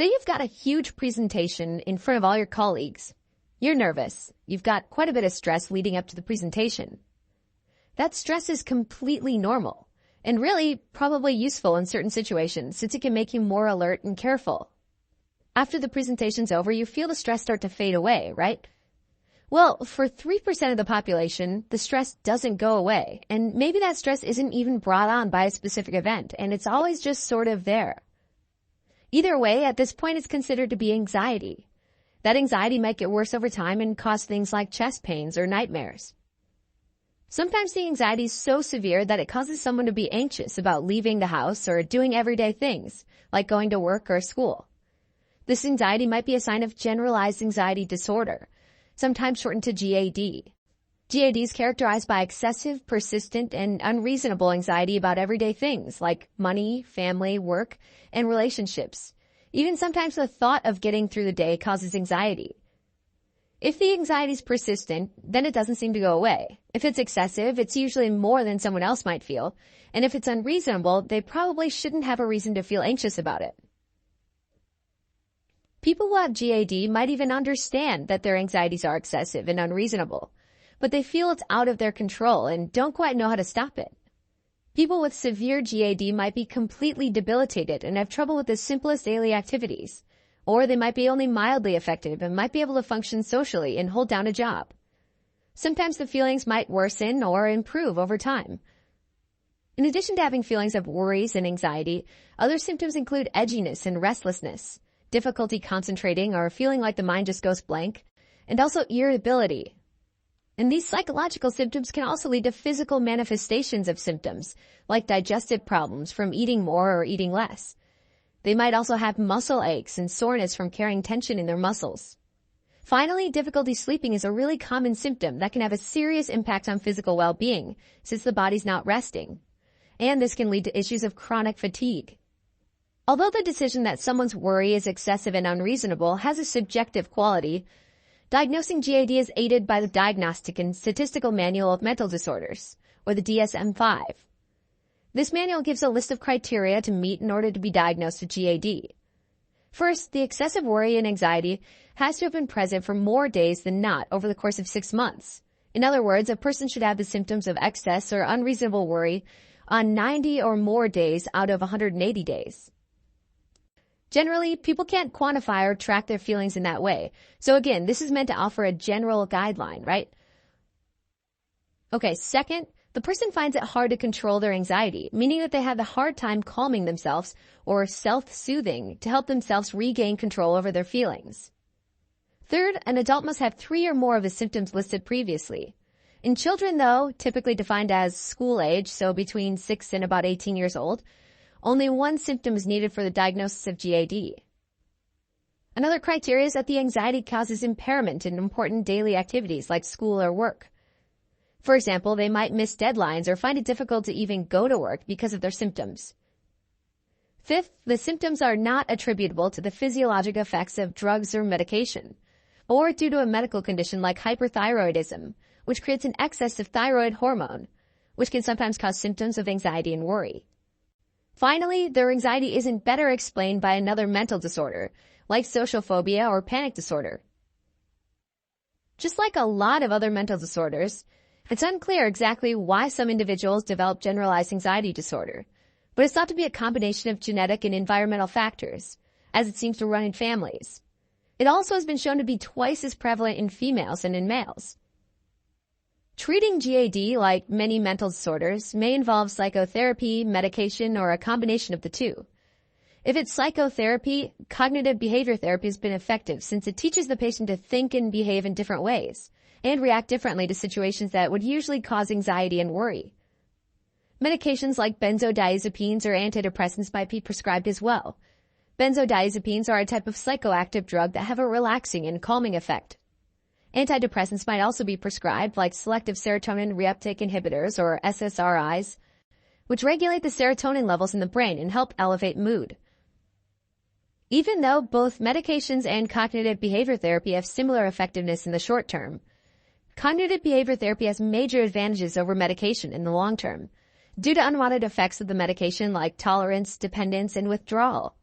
Say you've got a huge presentation in front of all your colleagues. You're nervous. You've got quite a bit of stress leading up to the presentation. That stress is completely normal and really probably useful in certain situations since it can make you more alert and careful. After the presentation's over, you feel the stress start to fade away, right? Well, for 3% of the population, the stress doesn't go away, and maybe that stress isn't even brought on by a specific event, and it's always just sort of there. Either way, at this point, it's considered to be anxiety. That anxiety might get worse over time and cause things like chest pains or nightmares. Sometimes the anxiety is so severe that it causes someone to be anxious about leaving the house or doing everyday things, like going to work or school. This anxiety might be a sign of generalized anxiety disorder, sometimes shortened to GAD. GAD is characterized by excessive, persistent, and unreasonable anxiety about everyday things like money, family, work, and relationships. Even sometimes the thought of getting through the day causes anxiety. If the anxiety is persistent, then it doesn't seem to go away. If it's excessive, it's usually more than someone else might feel. And if it's unreasonable, they probably shouldn't have a reason to feel anxious about it. People who have GAD might even understand that their anxieties are excessive and unreasonable, but they feel it's out of their control and don't quite know how to stop it. People with severe GAD might be completely debilitated and have trouble with the simplest daily activities, or they might be only mildly affected and might be able to function socially and hold down a job. Sometimes the feelings might worsen or improve over time. In addition to having feelings of worries and anxiety, other symptoms include edginess and restlessness, difficulty concentrating or feeling like the mind just goes blank, and also irritability. And these psychological symptoms can also lead to physical manifestations of symptoms, like digestive problems from eating more or eating less. They might also have muscle aches and soreness from carrying tension in their muscles. Finally, difficulty sleeping is a really common symptom that can have a serious impact on physical well-being, since the body's not resting. And this can lead to issues of chronic fatigue. Although the decision that someone's worry is excessive and unreasonable has a subjective quality, diagnosing GAD is aided by the Diagnostic and Statistical Manual of Mental Disorders, or the DSM-5. This manual gives a list of criteria to meet in order to be diagnosed with GAD. First, the excessive worry and anxiety has to have been present for more days than not over the course of 6 months. In other words, a person should have the symptoms of excess or unreasonable worry on 90 or more days out of 180 days. Generally, people can't quantify or track their feelings in that way. So again, this is meant to offer a general guideline, right? Okay, second, the person finds it hard to control their anxiety, meaning that they have a hard time calming themselves or self-soothing to help themselves regain control over their feelings. Third, an adult must have 3 or more of the symptoms listed previously. In children, though, typically defined as school age, so between 6 and about 18 years old, only 1 symptom is needed for the diagnosis of GAD. Another criteria is that the anxiety causes impairment in important daily activities like school or work. For example, they might miss deadlines or find it difficult to even go to work because of their symptoms. Fifth, the symptoms are not attributable to the physiologic effects of drugs or medication, or due to a medical condition like hyperthyroidism, which creates an excess of thyroid hormone, which can sometimes cause symptoms of anxiety and worry. Finally, their anxiety isn't better explained by another mental disorder, like social phobia or panic disorder. Just like a lot of other mental disorders, it's unclear exactly why some individuals develop generalized anxiety disorder, but it's thought to be a combination of genetic and environmental factors, as it seems to run in families. It also has been shown to be twice as prevalent in females than in males. Treating GAD, like many mental disorders, may involve psychotherapy, medication, or a combination of the two. If it's psychotherapy, cognitive behavior therapy has been effective since it teaches the patient to think and behave in different ways and react differently to situations that would usually cause anxiety and worry. Medications like benzodiazepines or antidepressants might be prescribed as well. Benzodiazepines are a type of psychoactive drug that have a relaxing and calming effect. Antidepressants might also be prescribed, like selective serotonin reuptake inhibitors, or SSRIs, which regulate the serotonin levels in the brain and help elevate mood. Even though both medications and cognitive behavior therapy have similar effectiveness in the short term, cognitive behavior therapy has major advantages over medication in the long term, due to unwanted effects of the medication like tolerance, dependence, and withdrawal.